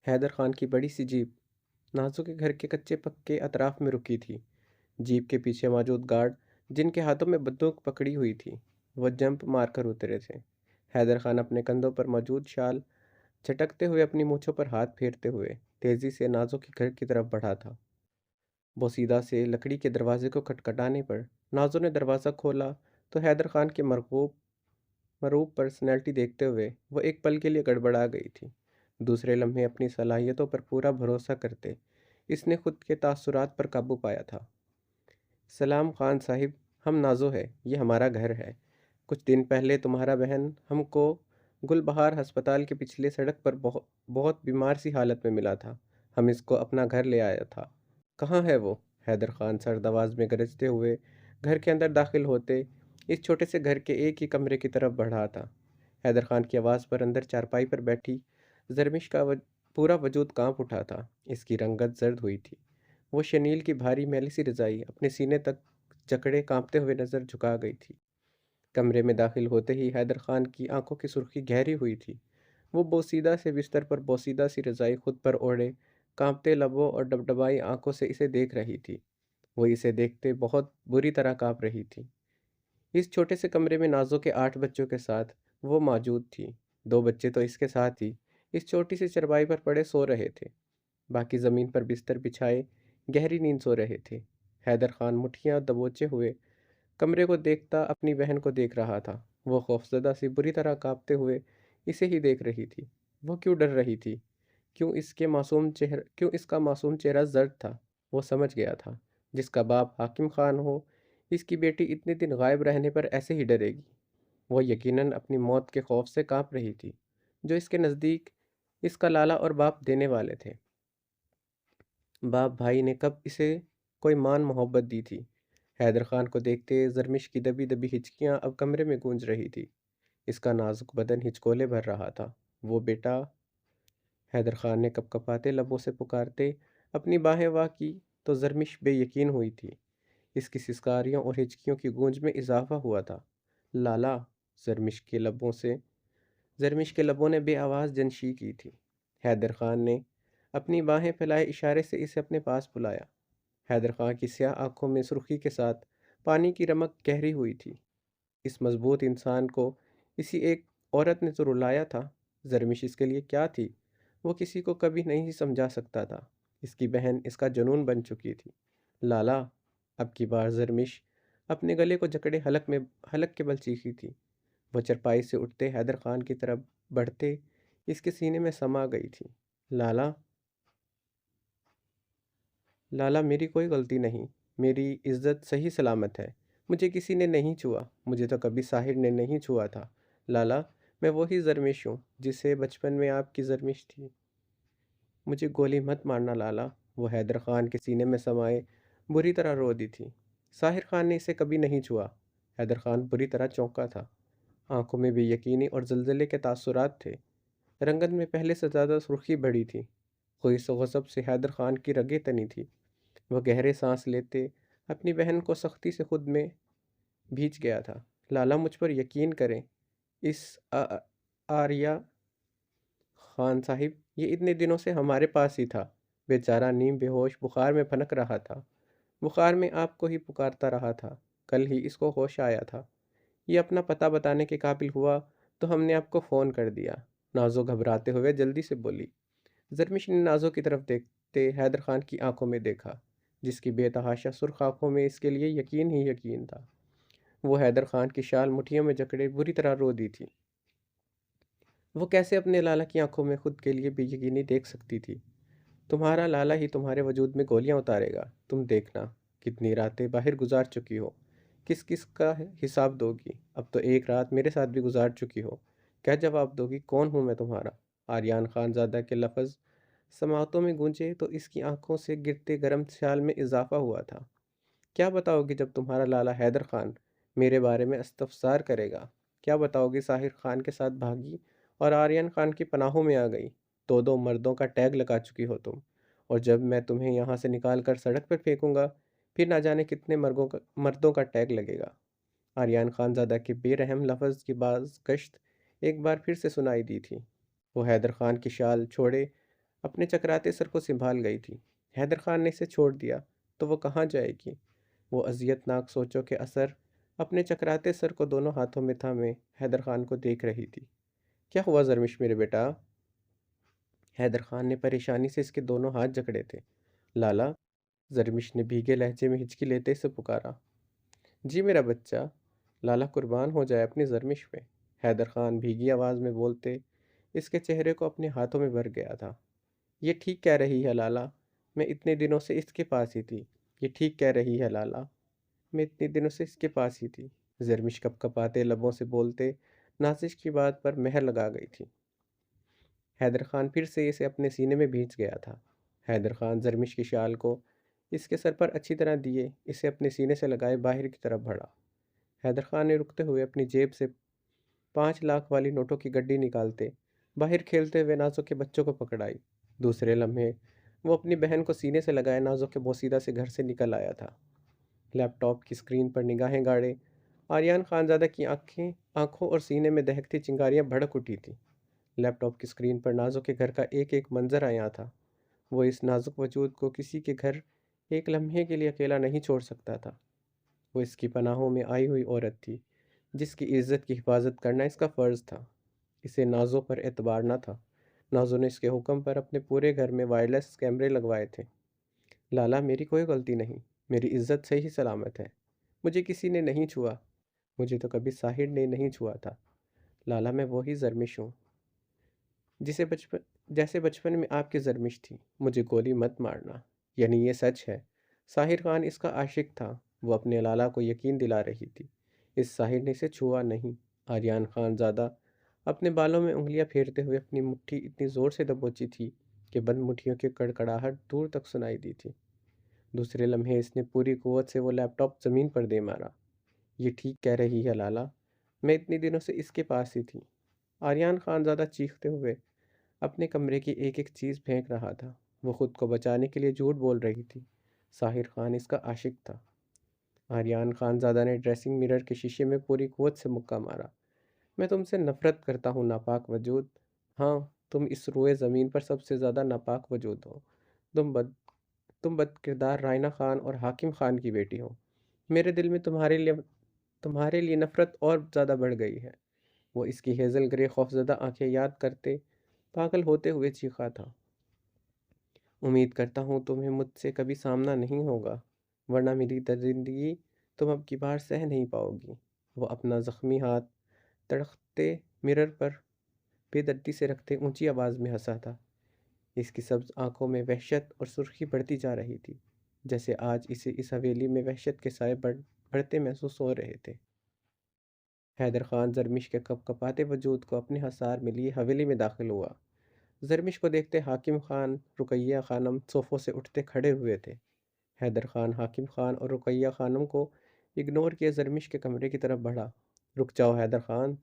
حیدر خان کی بڑی سی جیپ نازو کے گھر کے کچے پکے اطراف میں رکی تھی۔ جیپ کے پیچھے موجود گارڈ جن کے ہاتھوں میں بندوق پکڑی ہوئی تھی وہ جمپ مار کر اترے تھے۔ حیدر خان اپنے کندھوں پر موجود شال جھٹکتے ہوئے اپنی مونچھوں پر ہاتھ پھیرتے ہوئے تیزی سے نازو کے گھر کی طرف بڑھا تھا۔ بوسیدہ سے لکڑی کے دروازے کو کھٹکھٹانے پر نازو نے دروازہ کھولا تو حیدر خان کی مرعوب پرسنالٹی دیکھتے ہوئے وہ ایک پل کے لیے گڑبڑا گئی تھی۔ دوسرے لمحے اپنی صلاحیتوں پر پورا بھروسہ کرتے اس نے خود کے تاثرات پر قابو پایا تھا۔ سلام خان صاحب، ہم نازو ہے، یہ ہمارا گھر ہے۔ کچھ دن پہلے تمہارا بہن ہم کو گل بہار ہسپتال کے پچھلے سڑک پر بہت بیمار سی حالت میں ملا تھا۔ ہم اس کو اپنا گھر لے آیا تھا۔ کہاں ہے وہ؟ حیدر خان سرد آواز میں گرجتے ہوئے گھر کے اندر داخل ہوتے اس چھوٹے سے گھر کے ایک ہی کمرے کی طرف بڑھا تھا۔ حیدر خان کی آواز پر اندر چارپائی پر بیٹھی زرمش کا پورا وجود کانپ اٹھا تھا۔ اس کی رنگت زرد ہوئی تھی۔ وہ شنیل کی بھاری میلی سی رضائی اپنے سینے تک جکڑے کانپتے ہوئے نظر جھکا گئی تھی۔ کمرے میں داخل ہوتے ہی حیدر خان کی آنکھوں کی سرخی گہری ہوئی تھی۔ وہ بوسیدہ سے بستر پر بوسیدہ سی رضائی خود پر اوڑھے کانپتے لبوں اور ڈبڈبائی آنکھوں سے اسے دیکھ رہی تھی۔ وہ اسے دیکھتے بہت بری طرح کانپ رہی تھی۔ اس چھوٹے سے کمرے میں نازو کے 8 بچوں کے ساتھ وہ موجود تھی۔ 2 بچے تو اس کے ساتھ ہی اس چھوٹی سی چرپائی پر پڑے سو رہے تھے، باقی زمین پر بستر بچھائے گہری نیند سو رہے تھے۔ حیدر خان مٹھیاں دبوچے ہوئے کمرے کو دیکھتا اپنی بہن کو دیکھ رہا تھا۔ وہ خوفزدہ سی بری طرح کانپتے ہوئے اسے ہی دیکھ رہی تھی۔ وہ کیوں ڈر رہی تھی؟ کیوں اس کا معصوم چہرہ زرد تھا؟ وہ سمجھ گیا تھا، جس کا باپ حاکم خان ہو، اس کی بیٹی اتنے دن غائب رہنے پر ایسے ہی ڈرے گی۔ وہ یقیناً اپنی موت کے خوف سے کانپ رہی تھی، جو اس کے نزدیک اس کا لالا اور باپ دینے والے تھے۔ باپ بھائی نے کب اسے کوئی مان محبت دی تھی؟ حیدر خان کو دیکھتے زرمش کی دبی دبی ہچکیاں اب کمرے میں گونج رہی تھی۔ اس کا نازک بدن ہچکولے بھر رہا تھا۔ وہ بیٹا، حیدر خان نے کپکپاتے لبوں سے پکارتے اپنی باہیں وا کی تو زرمش بے یقین ہوئی تھی۔ اس کی سسکاریوں اور ہچکیوں کی گونج میں اضافہ ہوا تھا۔ لالا! زرمش کے لبوں نے بے آواز جنشی کی تھی۔ حیدر خان نے اپنی باہیں پھیلائے اشارے سے اسے اپنے پاس بلایا۔ حیدر خان کی سیاہ آنکھوں میں سرخی کے ساتھ پانی کی رمق گہری ہوئی تھی۔ اس مضبوط انسان کو اسی ایک عورت نے تو رلایا تھا۔ زرمش اس کے لیے کیا تھی؟ وہ کسی کو کبھی نہیں سمجھا سکتا تھا۔ اس کی بہن اس کا جنون بن چکی تھی۔ لالا! اب کی بار زرمش اپنے گلے کو جکڑے حلق کے بل چیخی تھی۔ وہ چرپائی سے اٹھتے حیدر خان کی طرف بڑھتے اس کے سینے میں سما گئی تھی۔ لالا! لالا، میری کوئی غلطی نہیں۔ میری عزت صحیح سلامت ہے۔ مجھے کسی نے نہیں چھوا۔ مجھے تو کبھی ساحر نے نہیں چھوا تھا۔ لالا، میں وہی زرمش ہوں جسے بچپن میں آپ کی زرمش تھی۔ مجھے گولی مت مارنا لالا۔ وہ حیدر خان کے سینے میں سمائے بری طرح رو دی تھی۔ ساحر خان نے اسے کبھی نہیں چھوا۔ حیدر خان بری طرح چونکا تھا۔ آنکھوں میں بے یقینی اور زلزلے کے تاثرات تھے۔ رنگت میں پہلے سے زیادہ سرخی بڑھی تھی۔ خیس و غضب سے حیدر خان کی رگیں تنی تھی۔ وہ گہرے سانس لیتے اپنی بہن کو سختی سے خود میں بھیج گیا تھا۔ لالا، مجھ پر یقین کریں۔ اس آریہ خان صاحب، یہ اتنے دنوں سے ہمارے پاس ہی تھا۔ بیچارہ نیم بے ہوش بخار میں پھنک رہا تھا۔ بخار میں آپ کو ہی پکارتا رہا تھا۔ کل ہی اس کو ہوش آیا تھا۔ یہ اپنا پتہ بتانے کے قابل ہوا تو ہم نے آپ کو فون کر دیا۔ نازو گھبراتے ہوئے جلدی سے بولی۔ زرمش نے نازو کی طرف دیکھتے حیدر خان کی آنکھوں میں دیکھا، جس کی بے تحاشا سرخ آنکھوں میں اس کے لیے یقین ہی یقین تھا۔ وہ حیدر خان کی شال مٹھیوں میں جکڑے بری طرح رو دی تھی۔ وہ کیسے اپنے لالا کی آنکھوں میں خود کے لیے بے یقینی دیکھ سکتی تھی؟ تمہارا لالا ہی تمہارے وجود میں گولیاں اتارے گا۔ تم دیکھنا، کتنی راتیں باہر گزار چکی ہو، کس کس کا حساب دو گی۔ اب تو ایک رات میرے ساتھ بھی گزار چکی ہو، کیا جواب دو گی؟ کون ہوں میں تمہارا؟ آریان خان زادہ کے لفظ سماعتوں میں گونجے تو اس کی آنکھوں سے گرتے گرم خیال میں اضافہ ہوا تھا۔ کیا بتاؤ گی جب تمہارا لالا حیدر خان میرے بارے میں استفسار کرے گا؟ کیا بتاؤ گی ساحر خان کے ساتھ بھاگی اور آریان خان کی پناہوں میں آ گئی؟ 2 مردوں کا ٹیگ لگا چکی ہو تم، اور جب میں تمہیں یہاں سے نکال کر سڑک پر پھینکوں گا پھر نہ جانے کتنے مردوں کا ٹیگ لگے گا۔ آریان خان زادہ کے بے رحم لفظ کی باز گشت ایک بار پھر سے سنائی دی تھی۔ وہ حیدر خان کی شال چھوڑے اپنے چکراتے سر کو سنبھال گئی تھی۔ حیدر خان نے اسے چھوڑ دیا تو وہ کہاں جائے گی؟ وہ اذیت ناک سوچوں کے اثر اپنے چکراتے سر کو دونوں ہاتھوں میں تھامے حیدر خان کو دیکھ رہی تھی۔ کیا ہوا زرمش میرے بیٹا؟ حیدر خان نے پریشانی سے اس کے دونوں ہاتھ جکڑے تھے۔ لالا، زرمش نے بھیگے لہجے میں ہچکی لیتے سے پکارا۔ جی میرا بچہ، لالا قربان ہو جائے اپنی زرمش پہ، حیدر خان بھیگی آواز میں بولتے اس کے چہرے کو اپنے ہاتھوں میں بھر گیا تھا۔ یہ ٹھیک کہہ رہی ہے لالا، میں اتنے دنوں سے اس کے پاس ہی تھی۔ یہ ٹھیک کہہ رہی ہے لالا، میں اتنے دنوں سے اس کے پاس ہی تھی۔ زرمش کپ کپاتے لبوں سے بولتے نازش کی بات پر مہر لگا گئی تھی۔ حیدر خان پھر سے اسے اپنے سینے میں بھینچ گیا تھا۔ حیدر خان زرمش کی شال کو اس کے سر پر اچھی طرح دیے اسے اپنے سینے سے لگائے باہر کی طرف بڑھا۔ حیدر خان نے رکتے ہوئے اپنی جیب سے 5 لاکھ والی نوٹوں کی گڈی نکالتے باہر کھیلتے ہوئے نازو کے بچوں کو پکڑائی۔ دوسرے لمحے وہ اپنی بہن کو سینے سے لگائے نازو کے بوسیدہ سے گھر سے نکل آیا تھا۔ لیپ ٹاپ کی اسکرین پر نگاہیں گاڑے آریان خانزادہ کی آنکھوں اور سینے میں دہکتی چنگاریاں بھڑک اٹھی تھیں۔ لیپ ٹاپ کی اسکرین پر نازو کے گھر کا ایک ایک منظر آیا تھا۔ وہ اس نازک وجود کو کسی کے گھر ایک لمحے کے لیے اکیلا نہیں چھوڑ سکتا تھا۔ وہ اس کی پناہوں میں آئی ہوئی عورت تھی جس کی عزت کی حفاظت کرنا اس کا فرض تھا۔ اسے نازو پر اعتبار نہ تھا۔ نازو نے اس کے حکم پر اپنے پورے گھر میں وائرلیس کیمرے لگوائے تھے۔ لالا، میری کوئی غلطی نہیں، میری عزت صحیح سلامت ہے، مجھے کسی نے نہیں چھوا، مجھے تو کبھی ساحر نے نہیں چھوا تھا۔ لالا، میں وہی زرمش ہوں جیسے بچپن میں آپ کی زرمش تھی۔ مجھے گولی مت مارنا، یعنی یہ سچ ہے۔ ساحر خان اس کا عاشق تھا، وہ اپنے لالا کو یقین دلا رہی تھی۔ اس ساحر نے اسے چھوا نہیں۔ آریان خان زادہ اپنے بالوں میں انگلیاں پھیرتے ہوئے اپنی مٹھی اتنی زور سے دبوچی تھی کہ بند مٹھیوں کی کڑکڑاہٹ دور تک سنائی دی تھی۔ دوسرے لمحے اس نے پوری قوت سے وہ لیپ ٹاپ زمین پر دے مارا۔ یہ ٹھیک کہہ رہی ہے لالا، میں اتنے دنوں سے اس کے پاس ہی تھی۔ آریان خان زادہ چیختے ہوئے اپنے کمرے کی ایک ایک چیز پھینک رہا تھا۔ وہ خود کو بچانے کے لیے جھوٹ بول رہی تھی۔ ساحر خان اس کا عاشق تھا۔ آریان خان زادہ نے ڈریسنگ مرر کے شیشے میں پوری قوت سے مکہ مارا۔ میں تم سے نفرت کرتا ہوں ناپاک وجود۔ ہاں، تم اس روئے زمین پر سب سے زیادہ ناپاک وجود ہو۔ تم بد کردار رائنا خان اور حاکم خان کی بیٹی ہو۔ میرے دل میں تمہارے لیے نفرت اور زیادہ بڑھ گئی ہے۔ وہ اس کی ہیزل گرے خوفزدہ آنکھیں یاد کرتے پاگل ہوتے ہوئے چیخا تھا۔ امید کرتا ہوں تمہیں مجھ سے کبھی سامنا نہیں ہوگا، ورنہ میری درندگی تم اب کی بار سہ نہیں پاؤ گی۔ وہ اپنا زخمی ہاتھ تڑکتے مرر پر بے دردی سے رکھتے اونچی آواز میں ہنسا تھا۔ اس کی سبز آنکھوں میں وحشت اور سرخی بڑھتی جا رہی تھی، جیسے آج اسے اس حویلی میں وحشت کے سائے بڑھتے محسوس ہو رہے تھے۔ حیدر خان زرمش کے کپ کپاتے وجود کو اپنے حصار میں لیے حویلی میں داخل ہوا۔ زرمش کو دیکھتے حاکم خان رقیہ خانم صوفوں سے اٹھتے کھڑے ہوئے تھے۔ حیدر خان حاکم خان اور رقیہ خانم کو اگنور کیے زرمش کے کمرے کی طرف بڑھا۔ رک جاؤ حیدر خان!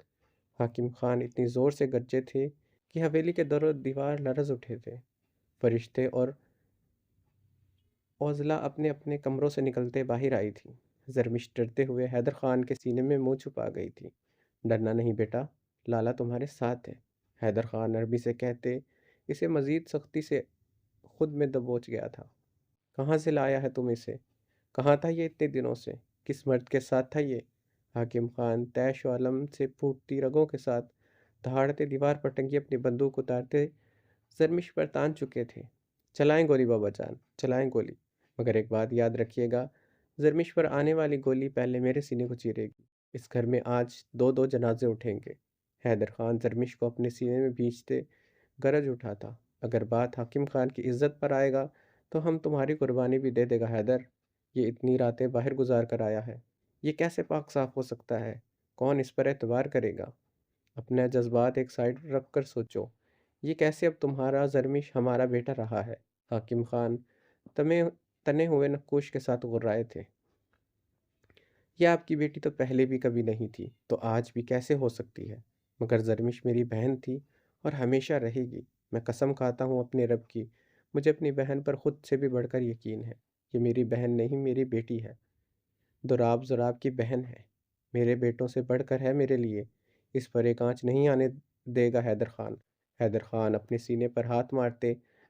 حاکم خان اتنی زور سے گرجے تھے کہ حویلی کے در و دیوار لرز اٹھے تھے۔ فرشتے اور اوزلا اپنے اپنے کمروں سے نکلتے باہر آئی تھی۔ زرمش ڈرتے ہوئے حیدر خان کے سینے میں منہ چھپا گئی تھی۔ ڈرنا نہیں بیٹا، لالا تمہارے ساتھ ہے، حیدر خان نرمی سے کہتے اسے مزید سختی سے خود میں دبوچ گیا تھا۔ کہاں سے لایا ہے تم اسے؟ کہاں تھا یہ اتنے دنوں سے؟ کس مرد کے ساتھ تھا یہ؟ حاکم خان تیش و علم سے پھوٹتی رگوں کے ساتھ دہاڑتے دیوار پر ٹنگی اپنی بندوق اتارتے زرمش پر تان چکے تھے۔ چلائیں گولی بابا جان، چلائیں گولی، مگر ایک بات یاد رکھیے گا، زرمش پر آنے والی گولی پہلے میرے سینے کو چیرے گی۔ اس گھر میں آج 2 جنازے اٹھیں گے۔ حیدر خان زرمش کو اپنے سینے میں بھینچتے گرج اٹھا تھا۔ اگر بات حاکم خان کی عزت پر آئے گا تو ہم تمہاری قربانی بھی دے دے گا حیدر۔ یہ اتنی راتیں باہر گزار کر آیا ہے، یہ کیسے پاک صاف ہو سکتا ہے؟ کون اس پر اعتبار کرے گا؟ اپنے جذبات ایک سائڈ رکھ کر سوچو، یہ کیسے اب تمہارا زرمش ہمارا بیٹا رہا ہے؟ حاکم خان تنے ہوئے نقوش کے ساتھ غرائے تھے۔ یہ آپ کی بیٹی تو پہلے بھی کبھی نہیں تھی، تو آج بھی کیسے ہو سکتی ہے؟ مگر زرمش میری بہن تھی اور ہمیشہ رہے گی۔ میں قسم کھاتا ہوں اپنے رب کی، مجھے اپنی بہن پر خود سے بھی بڑھ کر یقین ہے۔ یہ میری بہن نہیں، میری بیٹی ہے، دراب زراب کی بہن ہے، میرے بیٹوں سے بڑھ کر ہے میرے لیے۔ اس پر ایک آنچ نہیں آنے دے گا حیدر خان۔ حیدر خان اپنے سینے پر ہاتھ مارتے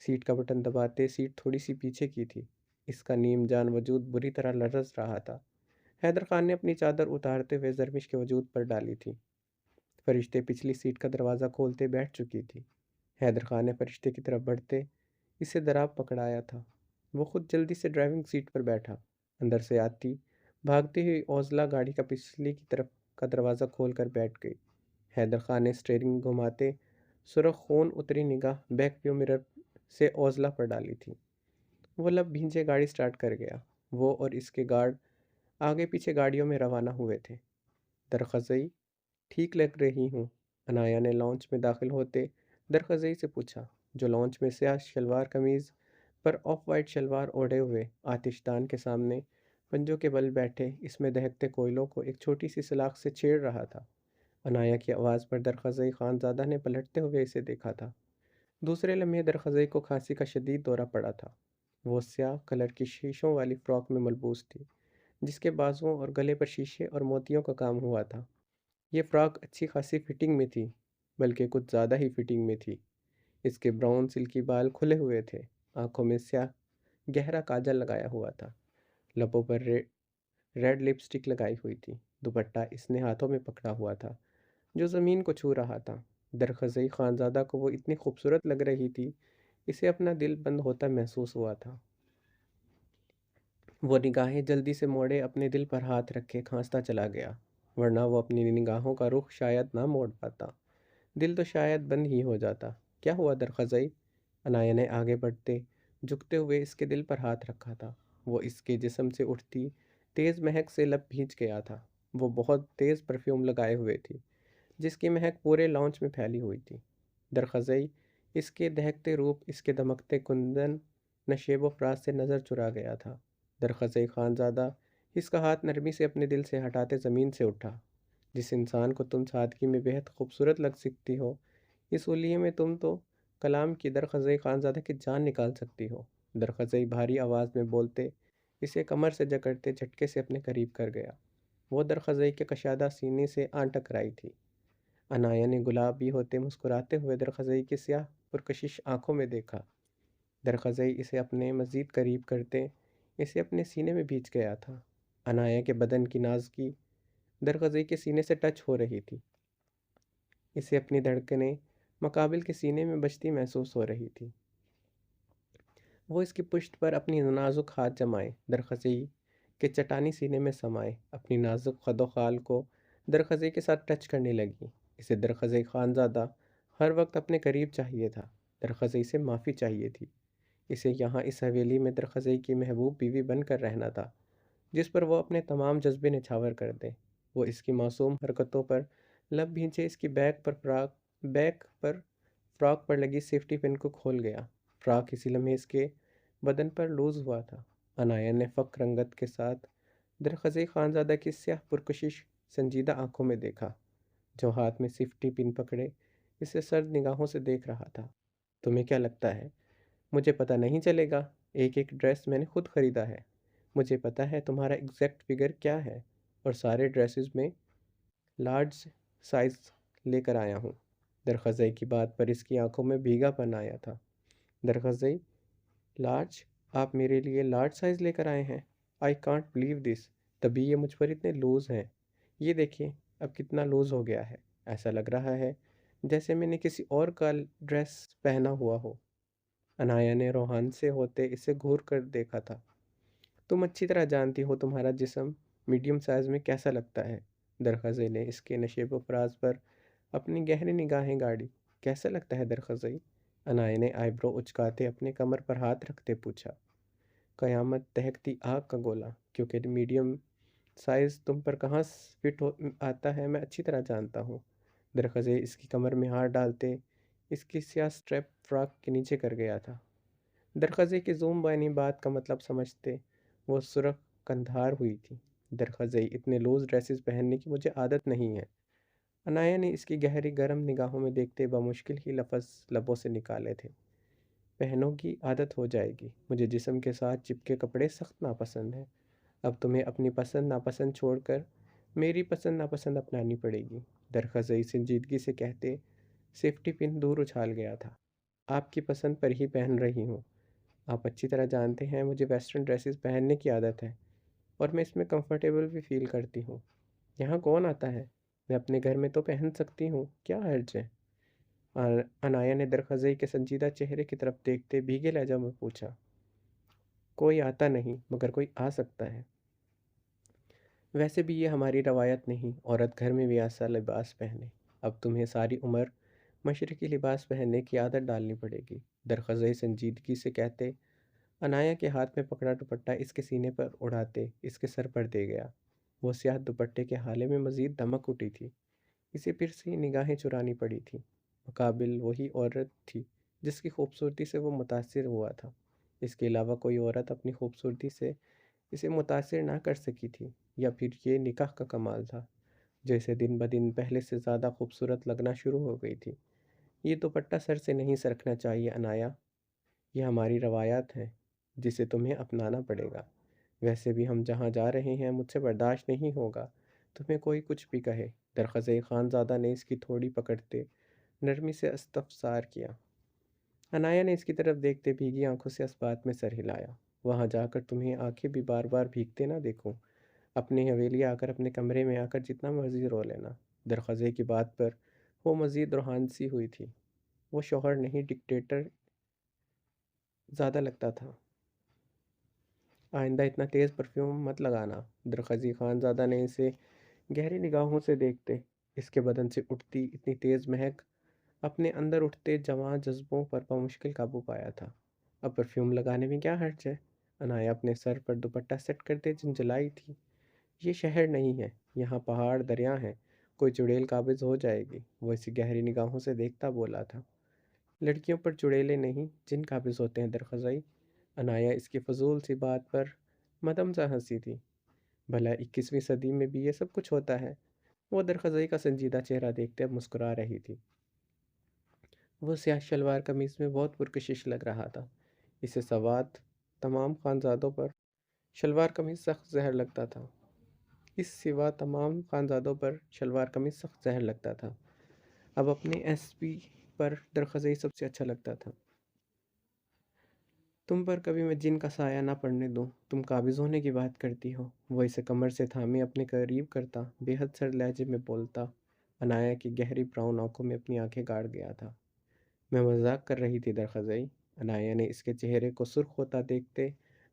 سیٹ کا بٹن دباتے سیٹ تھوڑی سی پیچھے کی تھی۔ اس کا نیم جان وجود بری طرح لرز رہا تھا۔ حیدر خان نے اپنی چادر اتارتے ہوئے زرمش کے وجود پر ڈالی تھی۔ فرشتے پچھلی سیٹ کا دروازہ کھولتے بیٹھ چکی تھی۔ حیدر خان نے فرشتے کی طرف بڑھتے اسے دراب پکڑایا تھا۔ وہ خود جلدی سے ڈرائیونگ سیٹ پر بیٹھا۔ اندر سے آتی بھاگتی ہوئی اوزلا گاڑی کا پچھلی کی طرف کا دروازہ کھول کر بیٹھ گئی۔ حیدر خان نے اسٹیئرنگ گھماتے سرخ خون اتری نگاہ بیک ویو مرر سے اوزلا پر ڈالی تھی۔ وہ لب بھینجے گاڑی سٹارٹ کر گیا۔ وہ اور اس کے گارڈ آگے پیچھے گاڑیوں میں روانہ ہوئے تھے۔ درخزئی ٹھیک لگ رہی ہوں؟ انایا نے لانچ میں داخل ہوتے درخزئی سے پوچھا، جو لانچ میں سیاہ شلوار قمیض پر آف وائٹ شلوار اوڑھے ہوئے آتش دان کے سامنے پنجوں کے بل بیٹھے اس میں دہکتے کوئلوں کو ایک چھوٹی سی سلاخ سے چھیڑ رہا تھا۔ انایا کی آواز پر درخزئی خانزادہ نے پلٹتے ہوئے اسے دیکھا تھا۔ دوسرے لمحے درخزئی کو کھانسی کا شدید دورہ پڑا تھا۔ وہ سیاہ کلر کی شیشوں والی فراک میں ملبوس تھی، جس کے بازوؤں اور گلے پر شیشے اور موتیوں کا کام ہوا تھا۔ یہ فراک اچھی خاصی فٹنگ میں تھی، بلکہ کچھ زیادہ ہی فٹنگ میں تھی۔ اس کے براؤن سلکی بال کھلے ہوئے تھے، آنکھوں میں سیاہ گہرا کاجل لگایا ہوا تھا، لبوں پر ریڈ لپسٹک لگائی ہوئی تھی۔ دوپٹہ اس نے ہاتھوں میں پکڑا ہوا تھا جو زمین کو چھو رہا تھا۔ درخزئی خانزادہ کو وہ اتنی خوبصورت لگ رہی تھی، اسے اپنا دل بند ہوتا محسوس ہوا تھا۔ وہ نگاہیں جلدی سے موڑے اپنے دل پر ہاتھ رکھے کھانستا چلا گیا، ورنہ وہ اپنی نگاہوں کا رخ شاید نہ موڑ پاتا، دل تو شاید بند ہی ہو جاتا۔ کیا ہوا درخزئی؟ انایا نے آگے بڑھتے جھکتے ہوئے اس کے دل پر ہاتھ رکھا تھا۔ وہ اس کے جسم سے اٹھتی تیز مہک سے لب بھیج گیا تھا۔ وہ بہت تیز پرفیوم لگائے ہوئے تھی، جس کی مہک پورے لانچ میں پھیلی ہوئی تھی۔ درخزئی اس کے دہکتے روپ، اس کے دمکتے کندن نشیب و فراز سے نظر چرا گیا تھا۔ درخزئی خانزادہ اس کا ہاتھ نرمی سے اپنے دل سے ہٹاتے زمین سے اٹھا۔ جس انسان کو تم سادگی میں بہت خوبصورت لگ سکتی ہو، اس حلیے میں تم تو کلام کی درخزئی خانزادہ کی جان نکال سکتی ہو۔ درخزئی بھاری آواز میں بولتے اسے کمر سے جکڑتے جھٹکے سے اپنے قریب کر گیا۔ وہ درخزئی کے کشادہ سینے سے آن ٹکرائی تھی۔ انایا نے گلابی ہوتے مسکراتے ہوئے درخزئی کی سیاہ پرکشش آنکھوں میں دیکھا۔ درخزئی اسے اپنے مزید قریب کرتے اسے اپنے سینے میں بھیج گیا تھا۔ انایا کے بدن کی نازکی درخزئی کے سینے سے ٹچ ہو رہی تھی۔ اسے اپنی دھڑکنیں مقابل کے سینے میں بجتی محسوس ہو رہی تھی۔ وہ اس کی پشت پر اپنی نازک ہاتھ جمائے درخزئی کے چٹانی سینے میں سمائے، اپنی نازک خد و خال کو درخزئی کے ساتھ ٹچ کرنے لگی۔ اسے درخزئی خانزادہ ہر وقت اپنے قریب چاہیے تھا۔ درخزئی سے معافی چاہیے تھی۔ اسے یہاں اس حویلی میں درخزئی کی محبوب بیوی بن کر رہنا تھا، جس پر وہ اپنے تمام جذبے نچھاور کر دے۔ وہ اس کی معصوم حرکتوں پر لب بھینچے اس کی بیک پر فراک پر لگی سیفٹی پن کو کھول گیا۔ فراک اسی لمحے اس کے بدن پر لوز ہوا تھا۔ انایا نے فخر رنگت کے ساتھ درخزئی خانزادہ کی سیاہ پرکشش سنجیدہ آنکھوں میں دیکھا، جو ہاتھ میں سیفٹی پن پکڑے اسے سرد نگاہوں سے دیکھ رہا تھا۔ تمہیں کیا لگتا ہے مجھے پتہ نہیں چلے گا؟ ایک ایک ڈریس میں نے خود خریدا ہے۔ مجھے پتہ ہے تمہارا ایگزیکٹ فگر کیا ہے، اور سارے ڈریسز میں لارج سائز لے کر آیا ہوں۔ درخزئی کی بات پر اس کی آنکھوں میں بھیگا پن آیا تھا۔ درخزئی، لارج؟ آپ میرے لیے لارج سائز لے کر آئے ہیں؟ آئی کانٹ بلیو دس، تبھی یہ مجھ پر اتنے لوز ہیں۔ یہ دیکھیں اب کتنا لوز ہو گیا ہے، ایسا لگ رہا ہے جیسے میں نے کسی اور کا ڈریس پہنا ہوا ہو۔ انایا نے روحان سے ہوتے اسے گھور کر دیکھا تھا۔ تم اچھی طرح جانتی ہو تمہارا جسم میڈیم سائز میں کیسا لگتا ہے۔ درخزئی نے اس کے نشیب و فراز پر اپنی گہری نگاہیں گاڑی۔ کیسا لگتا ہے درخزئی؟ انایا نے آئی برو اچکاتے اپنے کمر پر ہاتھ رکھتے پوچھا۔ قیامت دہکتی آگ کا گولا، کیونکہ میڈیم سائز تم پر کہاں فٹ آتا ہے میں اچھی طرح جانتا ہوں۔ درخزئی اس کی کمر میں ہاتھ ڈالتے اس کی سیاہ سٹریپ فراک کے نیچے کر گیا تھا۔ درخزئی کی زوم بائنی بات کا مطلب سمجھتے وہ سرخ کندھار ہوئی تھی۔ درخزئی، اتنے لوز ڈریسز پہننے کی مجھے عادت نہیں ہے۔ انایا نے اس کی گہری گرم نگاہوں میں دیکھتے بمشکل ہی لفظ لبوں سے نکالے تھے۔ پہنو گی، عادت ہو جائے گی۔ مجھے جسم کے ساتھ چپکے کپڑے سخت ناپسند ہیں۔ اب تمہیں اپنی پسند ناپسند چھوڑ کر میری پسند ناپسند اپنانی پڑے گی، درخزئی سنجیدگی سے کہتے سیفٹی پن دور اچھال گیا تھا۔ آپ کی پسند پر ہی پہن رہی ہوں۔ آپ اچھی طرح جانتے ہیں مجھے ویسٹرن ڈریسز پہننے کی عادت ہے اور میں اس میں کمفرٹیبل بھی فیل کرتی ہوں۔ یہاں کون آتا ہے؟ میں اپنے گھر میں تو پہن سکتی ہوں، کیا حرج ہے؟ انایا نے درخزئی کے سنجیدہ چہرے کی طرف دیکھتے بھیگے لہجہ میں پوچھا۔ کوئی آتا نہیں مگر کوئی آ سکتا ہے۔ ویسے بھی یہ ہماری روایت نہیں، عورت گھر میں بھی ایسا لباس پہنے۔ اب تمہیں ساری عمر مشرقی لباس پہننے کی عادت ڈالنی پڑے گی، درخزئی سنجیدگی سے کہتے انایا کے ہاتھ میں پکڑا دوپٹہ اس کے سینے پر اڑاتے اس کے سر پر دے گیا۔ وہ سیاہ دوپٹے کے حالے میں مزید دمک اٹھی تھی۔ اسے پھر سے نگاہیں چرانی پڑی تھیں۔ مقابل وہی عورت تھی جس کی خوبصورتی سے وہ متاثر ہوا تھا۔ اس کے علاوہ کوئی عورت اپنی خوبصورتی سے اسے متاثر نہ کر سکی تھی، یا پھر یہ نکاح کا کمال تھا جو اسے دن بدن پہلے سے زیادہ خوبصورت لگنا شروع ہو گئی تھی۔ یہ دوپٹہ سر سے نہیں سرکنا چاہیے انایا، یہ ہماری روایات ہے جسے تمہیں اپنانا پڑے گا۔ ویسے بھی ہم جہاں جا رہے ہیں مجھ سے برداشت نہیں ہوگا تمہیں کوئی کچھ بھی کہے۔ درخزئی خانزادہ نے اس کی تھوڑی پکڑتے نرمی سے استفسار کیا۔ انایا نے اس کی طرف دیکھتے بھیگی آنکھوں سے اس بات میں سر ہلایا۔ وہاں جا کر تمہیں آنکھیں بھی بار بار بھیگتے نہ دیکھوں۔ اپنی حویلی آ کر اپنے کمرے میں آ کر جتنا مرضی رو لینا۔ درخزئی کی بات پر وہ مزید روحان سی ہوئی تھی۔ وہ شوہر نہیں ڈکٹیٹر زیادہ لگتا تھا۔ آئندہ اتنا تیز پرفیوم مت لگانا۔ درخزی خانزادہ نے اسے گہری نگاہوں سے دیکھتے اس کے بدن سے اٹھتی اتنی تیز مہک اپنے اندر اٹھتے جواں جذبوں پر بمشکل قابو پایا تھا۔ اب پرفیوم لگانے میں کیا حرج ہے؟ انایا اپنے سر پر دوپٹہ سیٹ کرتے جنجلائی تھی۔ یہ شہر نہیں ہے، یہاں پہاڑ دریا ہیں، کوئی چڑیل قابض ہو جائے گی۔ وہ اسی گہری نگاہوں سے دیکھتا بولا تھا۔ لڑکیوں پر چڑیلے نہیں جن قابض ہوتے ہیں درخزائی۔ انایا اس کی فضول سی بات پر مدم سا ہنسی تھی۔ بھلا 21ویں صدی میں بھی یہ سب کچھ ہوتا ہے؟ وہ درخزائی کا سنجیدہ چہرہ دیکھتے اب مسکرا رہی تھی۔ وہ سیاہ شلوار قمیض میں بہت پرکشش لگ رہا تھا۔ اسے سوات تمام خانزادوں پر شلوار قمیض سخت زہر لگتا تھا۔ اس سوا تمام خانزادوں پر شلوار قمیض سخت زہر لگتا تھا۔ اب اپنے ایس پی پر درخزائی سب سے اچھا لگتا تھا۔ تم پر کبھی میں جن کا سایہ نہ پڑنے دوں، تم قابض ہونے کی بات کرتی ہو۔ وہ اسے کمر سے تھامے اپنے قریب کرتا بے حد سرد لہجے میں بولتا۔ انایا کی گہری براؤن آنکھوں میں اپنی آنکھیں گاڑ گیا تھا۔ میں مذاق کر رہی تھی درخزائی۔ انایا نے اس کے چہرے کو سرخ ہوتا دیکھتے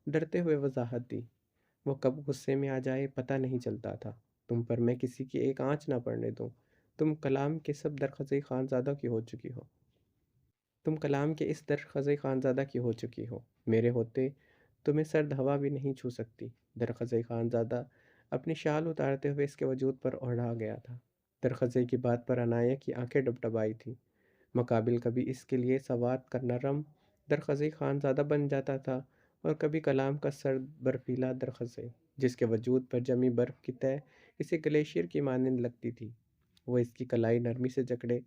ڈرتے ہوئے وضاحت دی۔ وہ کب غصے میں آ جائے پتہ نہیں چلتا تھا۔ تم پر میں کسی کی ایک آنچ نہ پڑنے دوں۔ تم کلام کے سب درخزائی خانزادہ کی ہو چکی ہو۔ تم کلام کے اس درخزائی خانزادہ کی ہو چکی ہو۔ میرے ہوتے تمہیں سرد ہوا بھی نہیں چھو سکتی۔ درخزائی خانزادہ اپنی شال اتارتے ہوئے اس کے وجود پر اوڑھا گیا تھا۔ درخزائی کی بات پر انایا کی آنکھیں ڈبڈبائی تھیں۔ مقابل کبھی اس کے لیے سوات کا نرم درخزائی خانزادہ بن جاتا تھا اور کبھی کلام کا سرد برفیلا درخزائی جس کے وجود پر جمی برف کی تہ اسے گلیشیئر کی مانند لگتی تھی۔ وہ اس کی کلائی نرمی سے جکڑے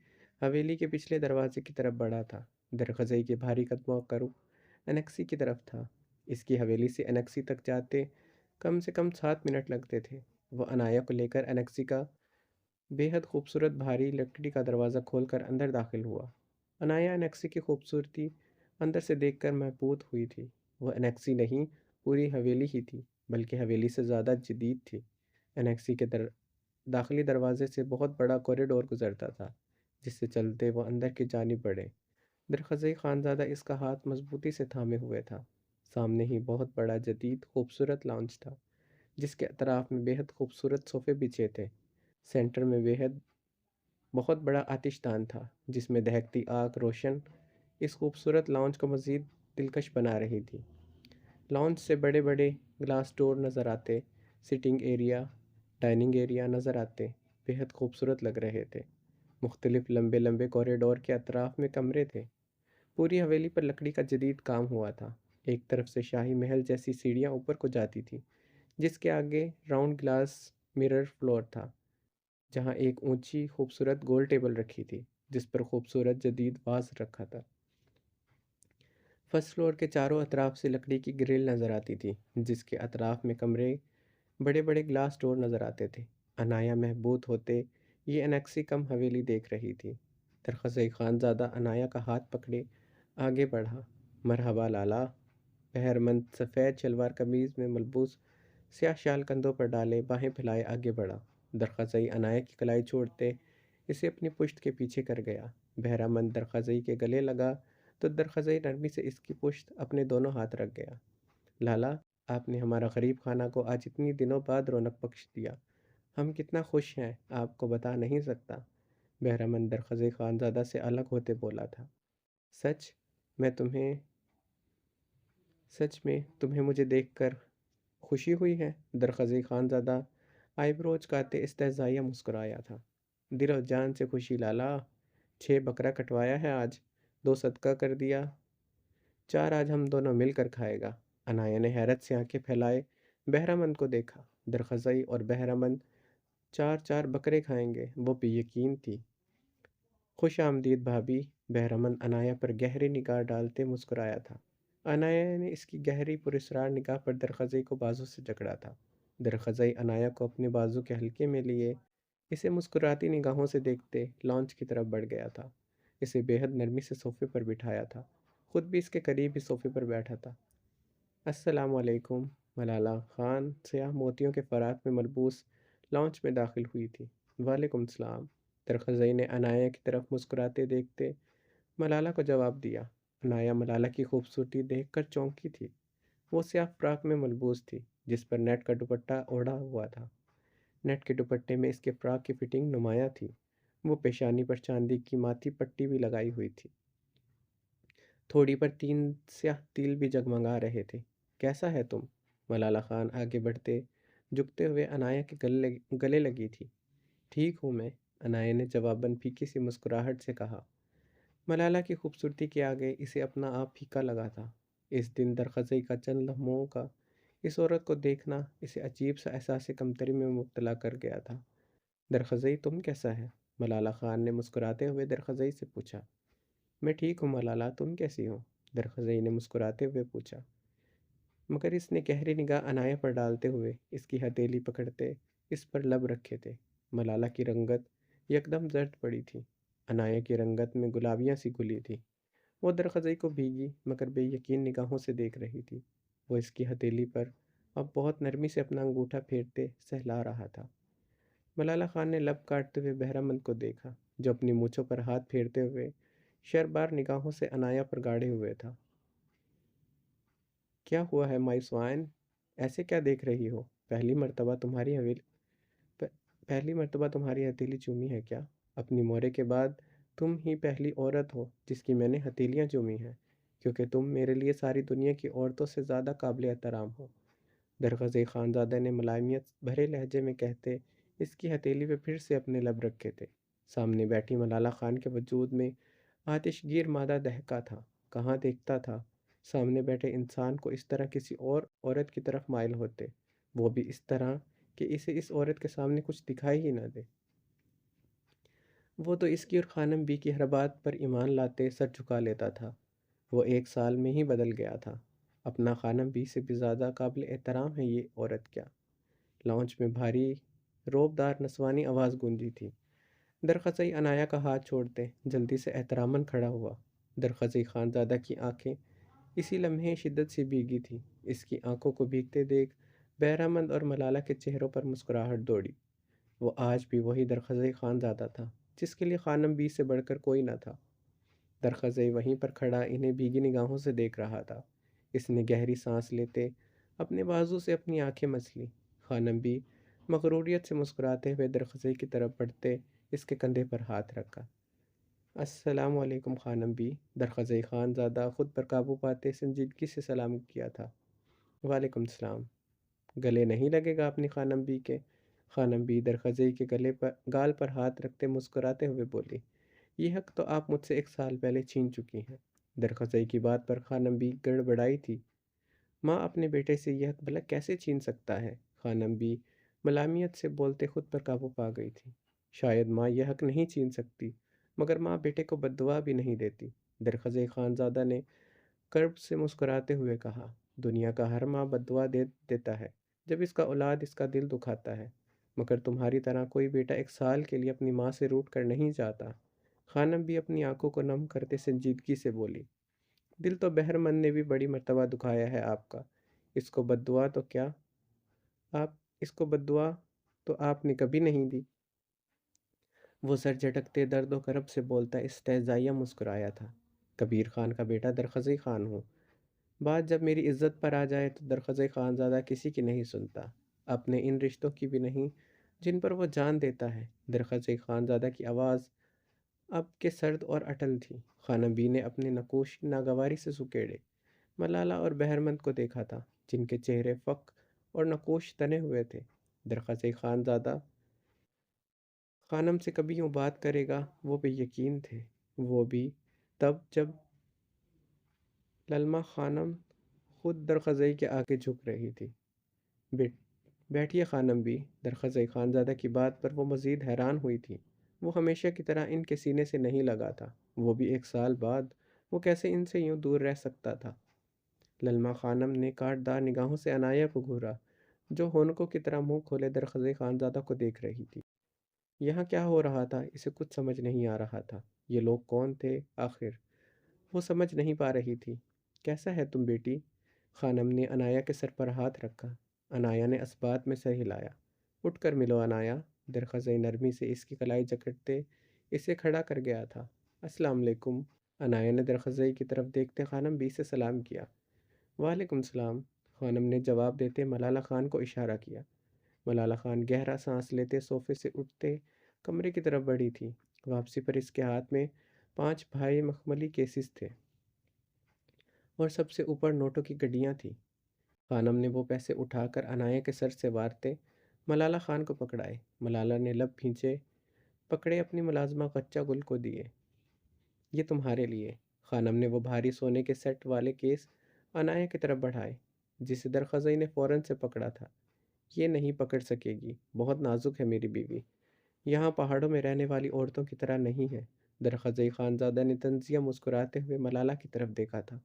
حویلی کے پچھلے دروازے کی طرف بڑھا تھا۔ درخزائی کے بھاری قدموں کا رخ انکسی کی طرف تھا۔ اس کی حویلی سے انکسی تک جاتے کم سے کم 7 منٹ لگتے تھے۔ وہ انایا کو لے کر انکسی کا بے حد خوبصورت بھاری لکڑی کا دروازہ کھول کر اندر داخل ہوا۔ انایا انکسی کی خوبصورتی اندر سے دیکھ کر محبوط ہوئی تھی۔ وہ انکسی نہیں پوری حویلی ہی تھی، بلکہ حویلی سے زیادہ جدید تھی۔ انکسی کے داخلی دروازے سے بہت بڑا کوریڈور گزرتا تھا جس سے چلتے وہ اندر کی جانب بڑھے۔ درخزائی خانزادہ اس کا ہاتھ مضبوطی سے تھامے ہوئے تھا۔ سامنے ہی بہت بڑا جدید خوبصورت لاؤنج تھا جس کے اطراف میں بے حد خوبصورت صوفے بچھے تھے۔ سینٹر میں بہت بڑا آتش دان تھا جس میں دہکتی آگ روشن اس خوبصورت لاؤنج کو مزید دلکش بنا رہی تھی۔ لاؤنج سے بڑے بڑے گلاس ڈور نظر آتے، سٹنگ ایریا، ڈائننگ ایریا نظر آتے بے حد خوبصورت لگ رہے تھے۔ مختلف لمبے لمبے کوریڈور کے اطراف میں کمرے تھے۔ پوری حویلی پر لکڑی کا جدید کام ہوا تھا۔ ایک طرف سے شاہی محل جیسی سیڑھیاں اوپر کو جاتی تھی جس کے آگے راؤنڈ گلاس مرر فلور تھا جہاں ایک اونچی خوبصورت گول ٹیبل رکھی تھی جس پر خوبصورت جدید واز رکھا تھا۔ فرسٹ فلور کے چاروں اطراف سے لکڑی کی گرل نظر آتی تھی جس کے اطراف میں کمرے بڑے بڑے گلاس ڈور نظر آتے تھے۔ انایا محبوط ہوتے یہ انکسی کم حویلی دیکھ رہی تھی۔ درخزائی خانزادہ انایا کا ہاتھ پکڑے آگے بڑھا۔ مرحبا لالا۔ بہرمند سفید شلوار قمیض میں ملبوس سیاہ شال کندھوں پر ڈالے باہیں پھیلائے آگے بڑھا۔ درخزئی عنایت کی کلائی چھوڑتے اسے اپنی پشت کے پیچھے کر گیا۔ بہرامند درخزئی کے گلے لگا تو درخزئی نرمی سے اس کی پشت اپنے دونوں ہاتھ رکھ گیا۔ لالا، آپ نے ہمارا غریب خانہ کو آج اتنی دنوں بعد رونق بخش دیا۔ ہم کتنا خوش ہیں، آپ کو بتا نہیں سکتا۔ بہرامند درخزئی خانزادہ سے الگ ہوتے بولا تھا۔ سچ میں تمہیں سچ میں تمہیں مجھے دیکھ کر خوشی ہوئی ہے؟ درخزئی خانزادہ آئی برو اچکاتے استہزائیہ مسکرایا تھا۔ دل و جان سے خوشی لالا۔ 6 بکرا کٹوایا ہے آج، 2 صدقہ کر دیا، 4 آج ہم دونوں مل کر کھائے گا۔ انایا نے حیرت سے آنکھیں پھیلائے بہرامند کو دیکھا۔ درخزئی اور بہرامند 4 بکرے کھائیں گے، وہ بے یقین تھی۔ خوش آمدید بھابھی۔ بہرامند انایا پر گہری نگاہ ڈالتے مسکرایا تھا۔ انایا نے اس کی گہری پراسرار نگاہ پر درخزئی کو بازو سے جکڑا تھا۔ درخزئی انایا کو اپنے بازو کے حلقے میں لیے اسے مسکراتی نگاہوں سے دیکھتے لانچ کی طرف بڑھ گیا تھا۔ اسے بے حد نرمی سے صوفے پر بٹھایا تھا، خود بھی اس کے قریب ہی صوفے پر بیٹھا تھا۔ السلام علیکم۔ ملالہ خان سیاہ موتیوں کے فرات میں ملبوس لانچ میں داخل ہوئی تھی۔ وعلیکم السلام۔ درخزئی نے انایا کی طرف مسکراتے دیکھتے ملالہ کو جواب دیا۔ انایا ملالہ کی خوبصورتی دیکھ کر چونکی تھی۔ وہ سیاہ فراق میں ملبوس تھی جس پر نیٹ کا دوپٹہ اوڑھا ہوا تھا۔ نیٹ کے دوپٹے میں اس کے فراق کی فٹنگ نمایاں تھی۔ وہ پیشانی پر چاندی کی ماتھی پٹی بھی لگائی ہوئی تھی۔ تھوڑی پر 3 سیاہ تیل بھی جگمگا رہے تھے۔ کیسا ہے تم؟ ملالہ خان آگے بڑھتے جھکتے ہوئے انایا کے گلے لگی تھی۔ ٹھیک ہوں میں، انایا نے جواباً پھیکی سی مسکراہٹ سے کہا۔ ملالہ کی خوبصورتی کے آگے اسے اپنا آپ پھیکا لگا تھا۔ اس دن درخزئی کا چند لمحوں کا اس عورت کو دیکھنا اسے عجیب سا احساس کمتری میں مبتلا کر گیا تھا۔ درخزئی تم کیسا ہے؟ ملالہ خان نے مسکراتے ہوئے درخزئی سے پوچھا۔ میں ٹھیک ہوں ملالہ، تم کیسی ہو؟ درخزئی نے مسکراتے ہوئے پوچھا، مگر اس نے گہری نگاہ انایا پر ڈالتے ہوئے اس کی ہتھیلی پکڑتے اس پر لب رکھے تھے۔ ملالہ کی رنگت یکدم زرد پڑی تھی۔ انایا کی رنگت میں گلابیاں سی گھلی تھی۔ وہ درخزئی کو بھیگی مگر بے یقین نگاہوں سے دیکھ رہی تھی۔ وہ اس کی ہتھیلی پر اب بہت نرمی سے اپنا انگوٹھا پھیرتے سہلا رہا تھا۔ ملالہ خان نے لب کاٹتے ہوئے بہرامند کو دیکھا جو اپنی مونچھوں پر ہاتھ پھیرتے ہوئے شربار نگاہوں سے انایا پر گاڑے ہوئے تھا۔ کیا ہوا ہے مائی سوائن؟ ایسے کیا دیکھ رہی ہو؟ پہلی مرتبہ تمہاری ہتھیلی چومی ہے کیا؟ اپنی مورے کے بعد تم ہی پہلی عورت ہو جس کی میں نے ہتھیلیاں چومی ہیں، کیونکہ تم میرے لیے ساری دنیا کی عورتوں سے زیادہ قابل احترام ہو۔ درخزئی خانزادہ نے ملائمیت بھرے لہجے میں کہتے اس کی ہتھیلی پہ پھر سے اپنے لب رکھے تھے۔ سامنے بیٹھی ملالہ خان کے وجود میں آتش گیر مادہ دہکا تھا۔ کہاں دیکھتا تھا سامنے بیٹھے انسان کو اس طرح کسی اور عورت کی طرف مائل ہوتے، وہ بھی اس طرح کہ اسے اس عورت کے سامنے کچھ دکھائی ہی نہ دے۔ وہ تو اس کی اور خانم بی کی ہر بات پر ایمان لاتے سر جھکا لیتا تھا۔ وہ 1 سال میں ہی بدل گیا تھا۔ اپنا خانم بی سے بھی زیادہ قابل احترام ہے یہ عورت کیا؟ لانچ میں بھاری روبدار نسوانی آواز گونجی تھی۔ درخزئی انایا کا ہاتھ چھوڑتے جلدی سے احتراماً کھڑا ہوا۔ درخزئی خانزادہ کی آنکھیں اسی لمحے شدت سے بھیگی تھیں۔ اس کی آنکھوں کو بھیگتے دیکھ بہرامند اور ملالہ کے چہروں پر مسکراہٹ دوڑی۔ وہ آج بھی وہی درخزئی خانزادہ تھا جس کے لیے خانم بی سے بڑھ کر کوئی نہ تھا۔ درخزئی وہیں پر کھڑا انہیں بھیگی نگاہوں سے دیکھ رہا تھا۔ اس نے گہری سانس لیتے اپنے بازو سے اپنی آنکھیں مس لیں۔ خانم بی مغروریت سے مسکراتے ہوئے درخزئی کی طرف بڑھتے اس کے کندھے پر ہاتھ رکھا۔ السلام علیکم خانم بی۔ درخزئی خانزادہ خود پر قابو پاتے سنجیدگی سے سلام کیا تھا۔ وعلیکم السلام۔ گلے نہیں لگے گا اپنی خانم بی کے؟ خانم بی درخزئی کے گال پر ہاتھ رکھتے مسکراتے ہوئے بولی، یہ حق تو آپ مجھ سے 1 سال پہلے چھین چکی ہیں۔ درخزئی کی بات پر خانم بی گڑبڑائی تھی۔ ماں اپنے بیٹے سے یہ حق بھلا کیسے چھین سکتا ہے؟ خانم بی ملامت سے بولتے خود پر قابو پا گئی تھی۔ شاید ماں یہ حق نہیں چھین سکتی، مگر ماں بیٹے کو بد دعا بھی نہیں دیتی۔ درخزئی خانزادہ نے کرب سے مسکراتے ہوئے کہا، دنیا کا ہر ماں بد دعا دیتا ہے جب اس کا اولاد اس کا دل دکھاتا ہے، مگر تمہاری طرح کوئی بیٹا 1 سال کے لیے اپنی ماں سے روٹھ کر نہیں جاتا۔ خانم بھی اپنی آنکھوں کو نم کرتے سنجیدگی سے بولی، دل تو بہرمن نے بھی بڑی مرتبہ دکھایا ہے آپ کا، اس کو بد دعا تو کیا آپ اس کو بد دعا تو آپ نے کبھی نہیں دی۔ وہ سر جھٹکتے درد و کرب سے بولتا استہزائیہ مسکرایا تھا۔ کبیر خان کا بیٹا درخزئی خان ہوں۔ بات جب میری عزت پر آ جائے تو درخزئی خانزادہ کسی کی نہیں سنتا، اپنے ان رشتوں کی بھی نہیں جن پر وہ جان دیتا ہے۔ درخزئی خانزادہ کی آواز اب کے سرد اور اٹل تھی۔ خانم بی نے اپنے نقوش ناگواری سے سکیڑے۔ ملالہ اور بہرمند کو دیکھا تھا، جن کے چہرے فک اور نقوش تنے ہوئے تھے۔ درخزئی خانزادہ خانم سے کبھی یوں بات کرے گا وہ بے یقین تھے، وہ بھی تب جب للما خانم خود درخزئی کے آگے جھک رہی تھی۔ بیٹ بیٹھیے خانم بھی۔ درخزئی خانزادہ کی بات پر وہ مزید حیران ہوئی تھی۔ وہ ہمیشہ کی طرح ان کے سینے سے نہیں لگا تھا، وہ بھی ایک سال بعد وہ کیسے ان سے یوں دور رہ سکتا تھا؟ للما خانم نے کاٹدار نگاہوں سے عنایہ کو گھورا، جو ہونکوں کی طرح منہ کھولے درخزئی خانزادہ کو دیکھ رہی تھی۔ یہاں کیا ہو رہا تھا اسے کچھ سمجھ نہیں آ رہا تھا۔ یہ لوگ کون تھے آخر؟ وہ سمجھ نہیں پا رہی تھی۔ کیسا ہے تم بیٹی؟ خانم نے عنایہ کے سر پر ہاتھ رکھا۔ عنایہ نے اسبات میں سر ہلایا۔ اٹھ کر ملو عنایہ۔ درخزئی نرمی سے اس کی کلائی جکڑتے اسے کھڑا کر گیا تھا۔ السلام علیکم۔ عنایہ نے درخزئی کی طرف دیکھتے خانم بی سے سلام کیا۔ وعلیکم السلام، خانم نے جواب دیتے ملالہ خان کو اشارہ کیا۔ ملالہ خان گہرا سانس لیتے صوفے سے اٹھتے کمرے کی طرف بڑھی تھی۔ واپسی پر اس کے ہاتھ میں 5 بھائی مخملی کیسز تھے اور سب سے اوپر نوٹوں کی گڈیاں تھیں۔ خانم نے وہ پیسے اٹھا کر عنایہ کے سر سے وارتے ملالہ خان کو پکڑائے۔ ملالہ نے لب کھینچے پکڑے اپنی ملازمہ غچہ گل کو دیے۔ یہ تمہارے لیے۔ خانم نے وہ بھاری سونے کے سیٹ والے کیس عنایہ کی طرف بڑھائے، جسے درخزئی نے فوراً سے پکڑا تھا۔ یہ نہیں پکڑ سکے گی، بہت نازک ہے میری بیوی، یہاں پہاڑوں میں رہنے والی عورتوں کی طرح نہیں ہے۔ درخزئی خانزادہ نے طنزیہ مسکراتے ہوئے ملالہ کی طرف دیکھا تھا۔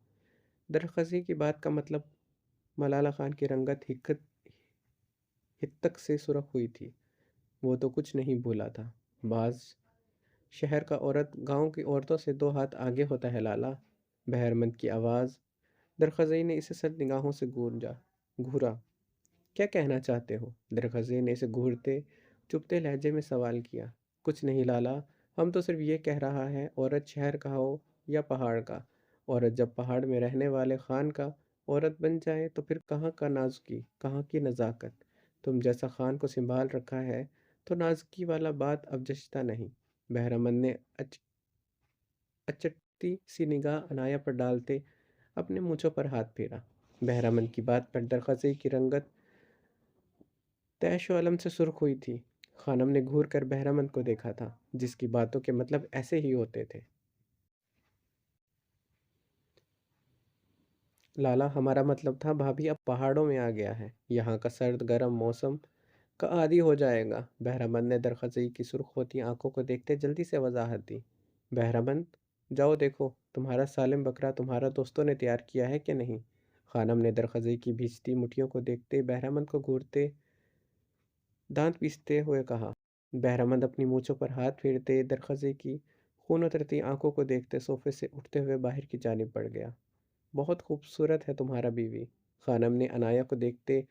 درخزئی کی بات کا مطلب؟ ملالہ خان کی رنگت ہتک سے سرخ ہوئی تھی۔ وہ تو کچھ نہیں بھولا تھا۔ بعض شہر کا عورت گاؤں کی عورتوں سے 2 ہاتھ آگے ہوتا ہے لالا۔ بہرمند کی آواز۔ درخزئی نے اسے سرد نگاہوں سے گھورا۔ کیا کہنا چاہتے ہو؟ درخزئی نے اسے گھورتے چپتے لہجے میں سوال کیا۔ کچھ نہیں لالا، ہم تو صرف یہ کہہ رہا ہے عورت شہر کا ہو یا پہاڑ کا، عورت جب پہاڑ میں رہنے والے خان کا عورت بن جائے تو پھر کہاں کا نازکی، کہاں کی نزاکت؟ تم جیسا خان کو سنبھال رکھا ہے تو نازکی والا بات اب جچتا نہیں۔ بہرمند نے اچٹتی سی نگاہ عنایہ پر ڈالتے اپنے مونچھوں پر ہاتھ پھیرا۔ بہرمند کی بات پر درخزئی کی رنگت تیش و الم سے سرخ ہوئی تھی۔ خانم نے گھور کر بہرمند کو دیکھا تھا، جس کی باتوں کے مطلب ایسے ہی ہوتے تھے۔ لالا، ہمارا مطلب تھا بھابھی اب پہاڑوں میں آ گیا ہے، یہاں کا سرد گرم موسم کا عادی ہو جائے گا۔ بہرمند نے درخزئی کی سرخ ہوتی آنکھوں کو دیکھتے جلدی سے وضاحت دی۔ بہرمند، جاؤ دیکھو تمہارا سالم بکرا تمہارا دوستوں نے تیار کیا ہے کہ نہیں۔ خانم نے درخزئی کی بھیجتی مٹھیوں کو دیکھتے بہرمند کو گھورتے دانت پیستے ہوئے کہا۔ بہرمند اپنی مونچھوں پر ہاتھ پھیرتے درخزئی کی خون اترتی آنکھوں کو دیکھتے صوفے سے اٹھتے ہوئے باہر کی جانب بڑھ گیا۔ بہت خوبصورت ہے تمہارا بیوی۔ خانم نے عنایہ کو دیکھتے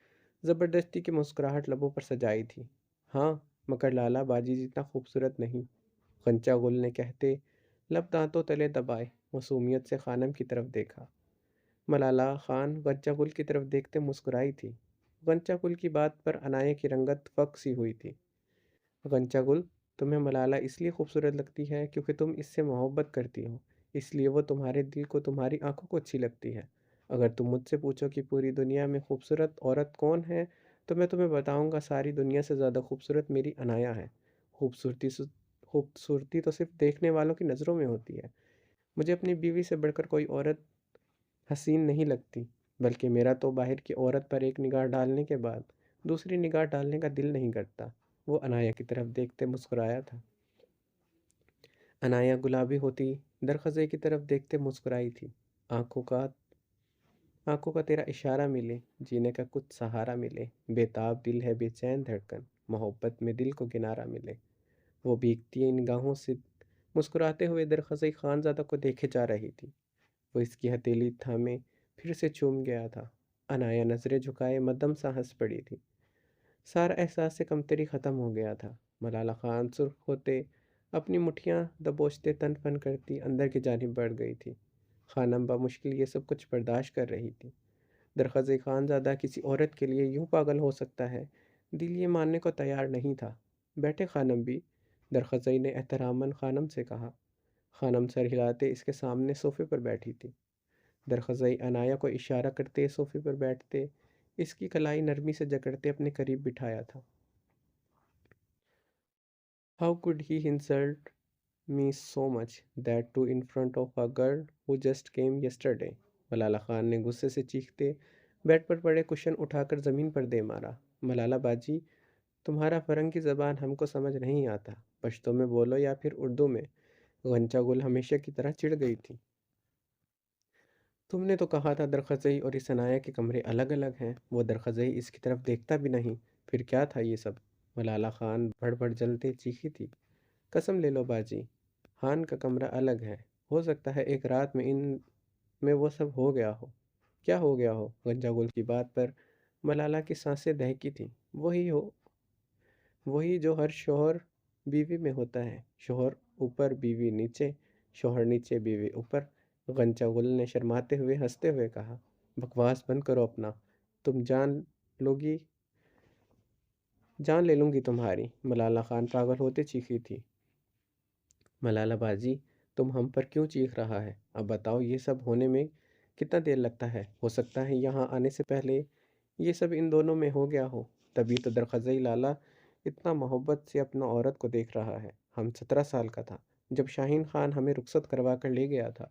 زبردستی کی مسکراہٹ لبوں پر سجائی تھی۔ ہاں، مگر لالا باجی جتنا خوبصورت نہیں، غنچہ گل نے کہتے لب دانتوں تلے دبائے معصومیت سے خانم کی طرف دیکھا۔ ملالہ خان غنچہ گل کی طرف دیکھتے مسکرائی تھی۔ غنچہ گل کی بات پر عنایہ کی رنگت فک سی ہوئی تھی۔ غنچہ گل، تمہیں ملالہ اس لیے خوبصورت لگتی ہے کیونکہ تم اس سے محبت کرتی ہو، اس لیے وہ تمہارے دل کو تمہاری آنکھوں کو اچھی لگتی ہے۔ اگر تم مجھ سے پوچھو کہ پوری دنیا میں خوبصورت عورت کون ہے تو میں تمہیں بتاؤں گا ساری دنیا سے زیادہ خوبصورت میری عنایہ ہے۔ خوبصورتی تو صرف دیکھنے والوں کی نظروں میں ہوتی ہے۔ مجھے اپنی بیوی سے بڑھ کر کوئی عورت حسین نہیں لگتی، بلکہ میرا تو باہر کی عورت پر ایک نگاہ ڈالنے کے بعد دوسری نگاہ ڈالنے کا دل نہیں کرتا۔ وہ عنایہ کی طرف دیکھتے مسکرایا تھا۔ عنایہ گلابی ہوتی درخزئی کی طرف دیکھتے مسکرائی تھی۔ آنکھوں کا تیرا اشارہ ملے، جینے کا کچھ سہارا ملے، بے تاب دل ہے بے چین دھڑکن، محبت میں دل کو کنارہ ملے۔ وہ بھیگتی نگاہوں سے مسکراتے ہوئے درخزئی خانزادہ کو دیکھے جا رہی تھی۔ وہ اس کی ہتھیلی تھامے پھر سے چوم گیا تھا۔ عنایا نظریں جھکائے مدم سا ہنس پڑی تھی۔ سارا احساس سے کمتری ختم ہو گیا تھا۔ ملالہ خان سرخ ہوتے اپنی مٹھیاں دبوچتے تن پن کرتی اندر کی جانب بڑھ گئی تھی۔ خانم بمشکل یہ سب کچھ برداشت کر رہی تھی۔ درخواست خانزادہ کسی عورت کے لیے یوں پاگل ہو سکتا ہے، دل یہ ماننے کو تیار نہیں تھا۔ بیٹھے خانم بھی، درخزئی نے احتراماً خانم سے کہا۔ خانم سر ہلاتے اس کے سامنے صوفے پر بیٹھی تھی۔ درخزئی عنایا کو اشارہ کرتے صوفے پر بیٹھتے اس کی کلائی نرمی سے جکڑتے اپنے قریب بٹھایا تھا۔ How could he insult me so much, that too in front of a girl who just came yesterday؟ Malala Khan نے غصے سے چیختے بیڈ پر پڑے کشن اٹھا کر زمین پر دے مارا۔ ملالہ باجی، تمہارا فرنگی زبان ہم کو سمجھ نہیں آتا، پشتو میں بولو یا پھر اردو میں۔ غنچہ گل ہمیشہ کی طرح چڑ گئی تھی۔ تم نے تو کہا تھا درخزئی اور اس عنایا کے کمرے الگ الگ ہیں۔ وہ درخزئی اس کی طرف دیکھتا بھی نہیں، پھر کیا تھا یہ سب؟ ملالہ خان بڑھ بڑھ جلتے چیخی تھی۔ قسم لے لو باجی، خان کا کمرہ الگ ہے، ہو سکتا ہے ایک رات میں ان میں وہ سب ہو گیا ہو۔ کیا ہو گیا ہو؟ غنچہ گل کی بات پر ملالہ کی سانسیں دہکی تھیں۔ وہی جو ہر شوہر بیوی میں ہوتا ہے، شوہر اوپر بیوی نیچے، شوہر نیچے بیوی اوپر۔ غنچہ گل نے شرماتے ہوئے ہنستے ہوئے کہا۔ بکواس بند کرو اپنا، تم جان لے لوں گی تمہاری۔ ملالہ خان پاگل ہوتے چیخی تھی۔ ملالہ باجی، تم ہم پر کیوں چیخ رہا ہے؟ اب بتاؤ یہ سب ہونے میں کتنا دیر لگتا ہے؟ ہو سکتا ہے یہاں آنے سے پہلے یہ سب ان دونوں میں ہو گیا ہو، تبھی تو درخزئی لالا اتنا محبت سے اپنا عورت کو دیکھ رہا ہے۔ ہم 17 سال کا تھا جب شاہین خان ہمیں رخصت کروا کر لے گیا تھا۔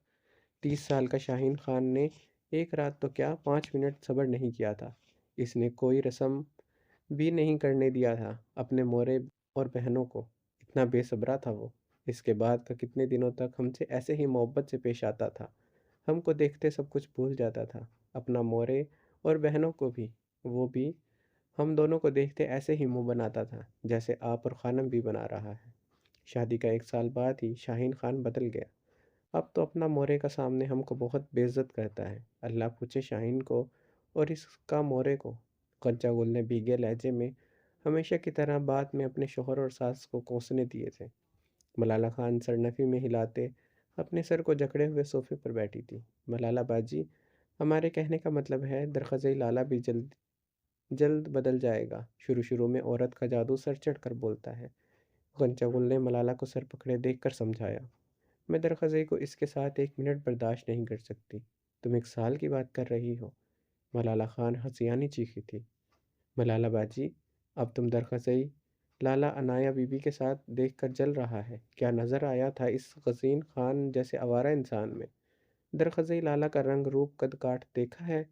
30 سال کا شاہین خان نے ایک رات تو کیا 5 منٹ صبر نہیں کیا تھا۔ اس نے کوئی رسم بھی نہیں کرنے دیا تھا اپنے مورے اور بہنوں کو، اتنا بے صبرا تھا وہ۔ اس کے بعد کا کتنے دنوں تک ہم سے ایسے ہی محبت سے پیش آتا تھا، ہم کو دیکھتے سب کچھ بھول جاتا تھا، اپنا مورے اور بہنوں کو بھی۔ وہ بھی ہم دونوں کو دیکھتے ایسے ہی منہ بناتا تھا جیسے آپ اور خانم بھی بنا رہا ہے۔ شادی کا 1 سال بعد ہی شاہین خان بدل گیا۔ اب تو اپنا مورے کا سامنے ہم کو بہت بے عزت کرتا ہے۔ اللہ پوچھے شاہین کو اور اس کا مورے کو۔ غنچہ گل نے بھیگے لہجے میں ہمیشہ کی طرح بات میں اپنے شوہر اور ساس کو کوسنے دیے تھے۔ ملالہ خان سرنفی میں ہلاتے اپنے سر کو جکڑے ہوئے صوفے پر بیٹھی تھی۔ ملالہ باجی، ہمارے کہنے کا مطلب ہے درخزئی لالا بھی جلد بدل جائے گا۔ شروع میں عورت کا جادو سر چڑھ کر بولتا ہے۔ غنچہ گل نے ملالہ کو سر پکڑے دیکھ کر سمجھایا۔ میں درخزئی کو اس کے ساتھ 1 منٹ برداشت نہیں کر سکتی۔ تم 1 سال کی بات کر رہی ہو؟ ملالہ خان ہنسیانی چیخی تھی۔ ملالہ باجی، اب تم درخزئی لالا عنایا بی بی کے ساتھ دیکھ کر جل رہا ہے، کیا نظر آیا تھا اس غزین خان جیسے آوارہ انسان میں؟ درخزئی لالا کا رنگ روپ قد کاٹ دیکھا ہے؟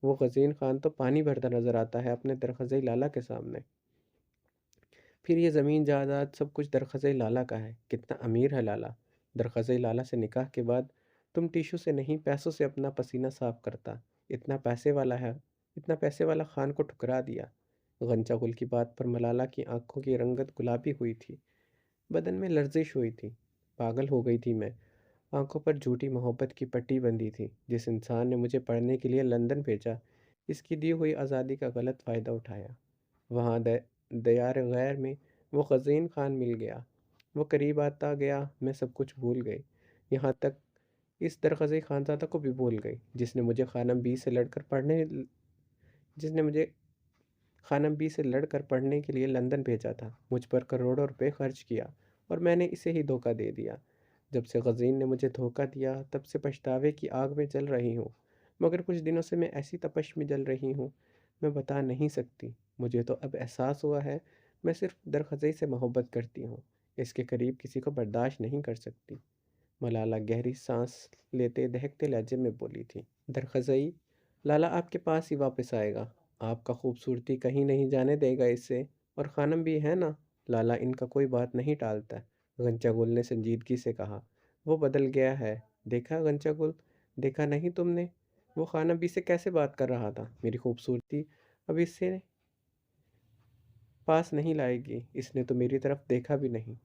وہ غزین خان تو پانی بھرتا نظر آتا ہے اپنے درخزئی لالا کے سامنے۔ پھر یہ زمین جائیداد سب کچھ درخزئی لالا کا ہے، کتنا امیر ہے لالا۔ درخزئی لالا سے نکاح کے بعد تم ٹیشو سے نہیں پیسوں سے اپنا پسینہ صاف کرتا، اتنا پیسے والا خان کو ٹھکرا دیا۔ غنچہ گل کی بات پر ملالہ کی آنکھوں کی رنگت گلابی ہوئی تھی، بدن میں لرزش ہوئی تھی۔ پاگل ہو گئی تھی میں، آنکھوں پر جھوٹی محبت کی پٹی بندھی تھی۔ جس انسان نے مجھے پڑھنے کے لیے لندن بھیجا، اس کی دی ہوئی آزادی کا غلط فائدہ اٹھایا۔ وہاں دیار غیر میں وہ غزین خان مل گیا، وہ قریب آتا گیا، میں سب کچھ بھول گئی، یہاں تک اس درخزئی خانزادہ کو بھی بھول گئی جس نے مجھے خانم بی سے لڑ کر پڑھنے کے لیے لندن بھیجا تھا، مجھ پر کروڑوں روپے خرچ کیا اور میں نے اسے ہی دھوکہ دے دیا۔ جب سے غزین نے مجھے دھوکہ دیا تب سے پچھتاوے کی آگ میں جل رہی ہوں، مگر کچھ دنوں سے میں ایسی تپش میں جل رہی ہوں میں بتا نہیں سکتی۔ مجھے تو اب احساس ہوا ہے میں صرف درخزئی سے محبت کرتی ہوں، اس کے قریب کسی کو برداشت نہیں کر سکتی۔ ملالہ گہری سانس لیتے دہکتے لہجے میں بولی تھی۔ درخزئی لالا آپ کے پاس ہی واپس آئے گا، آپ کا خوبصورتی کہیں نہیں جانے دے گا اس سے، اور خانم بھی ہے نا، لالا ان کا کوئی بات نہیں ٹالتا۔ غنچہ گل نے سنجیدگی سے کہا۔ وہ بدل گیا ہے، دیکھا غنچہ گل، دیکھا نہیں تم نے؟ وہ خانم بھی سے کیسے بات کر رہا تھا، میری خوبصورتی اب اس سے پاس نہیں لائے گی، اس نے تو میری طرف دیکھا بھی نہیں۔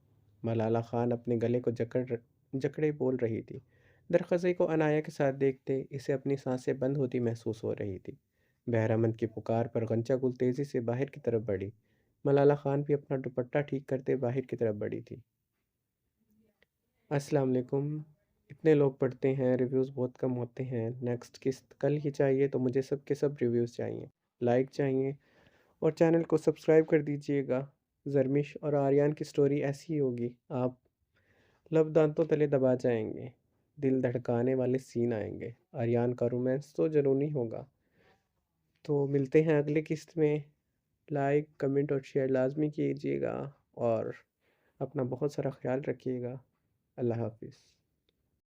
ملالہ خان اپنے گلے کو جکڑے بول رہی تھی۔ درخزی کو عنایا کے ساتھ دیکھتے اسے اپنی سانسیں بند ہوتی محسوس ہو رہی تھی۔ بہرامند کی پکار پر غنچہ گل تیزی سے باہر کی طرف بڑھی۔ ملالہ خان بھی اپنا دوپٹہ ٹھیک کرتے باہر کی طرف بڑھی تھی۔ السلام علیکم۔ اتنے لوگ پڑھتے ہیں، ریویوز بہت کم ہوتے ہیں۔ نیکسٹ قسط کل ہی چاہیے تو مجھے سب کے سب ریویوز چاہیے، لائک چاہیے اور چینل کو سبسکرائب کر دیجیے گا۔ زرمش اور آریان کی سٹوری ایسی ہی ہوگی، آپ لب دانتوں تلے دبا جائیں گے، دل دھڑکانے والے سین آئیں گے۔ آریان کا رومانس تو جنونی ہوگا۔ تو ملتے ہیں اگلے قسط میں۔ لائک کمنٹ اور شیئر لازمی کیجیے گا اور اپنا بہت سارا خیال رکھیے گا۔ اللہ حافظ۔